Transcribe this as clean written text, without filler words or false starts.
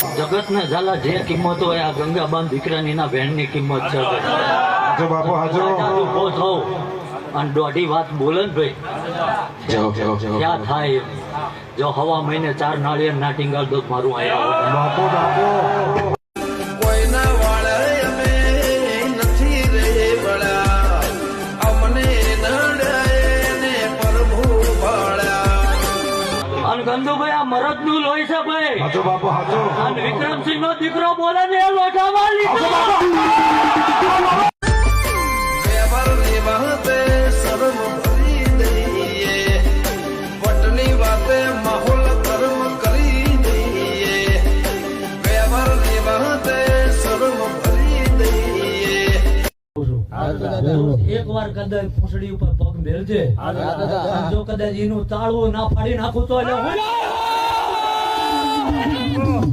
જગત ને ઝાલા જે કિંમત હોય આ ગંગાબાન દીકરાની ના બહેન ની કિંમત છે હાજો બાપુ હાજો ઉભો થો અને દોઢી વાત બોલે ને ભાઈ ક્યાં થાય એમ. જો હવા મહિને 4 નાળિયેર ના ટીંગાલ દો મારું આયા બાપુ બાપુ કોઈના વાળે અમે નથી રે વળ્યા અમને નડાય ને પ્રભુ ભાળ્યા. અને ગંદુભાઈ આ મરદ નું લોહી છે ભાઈ. હાજો બાપુ હાજો અને વિક્રમસિંહ નો દીકરો બોલે ને એ લોઢામાં લીધો. વ્યવહારની વાતે શરમ ભરી દઈએ વટની વાતે માહોલ કર્મ કરી દઈએ વ્યવહારની વાતે શરમ ભરી દઈએ. એક વાર કદાચ પૂંછડી ઉપર પગ મેલજે જો કદાચ એનું તાળવું ના ફાડી નાખું તો એટલે હું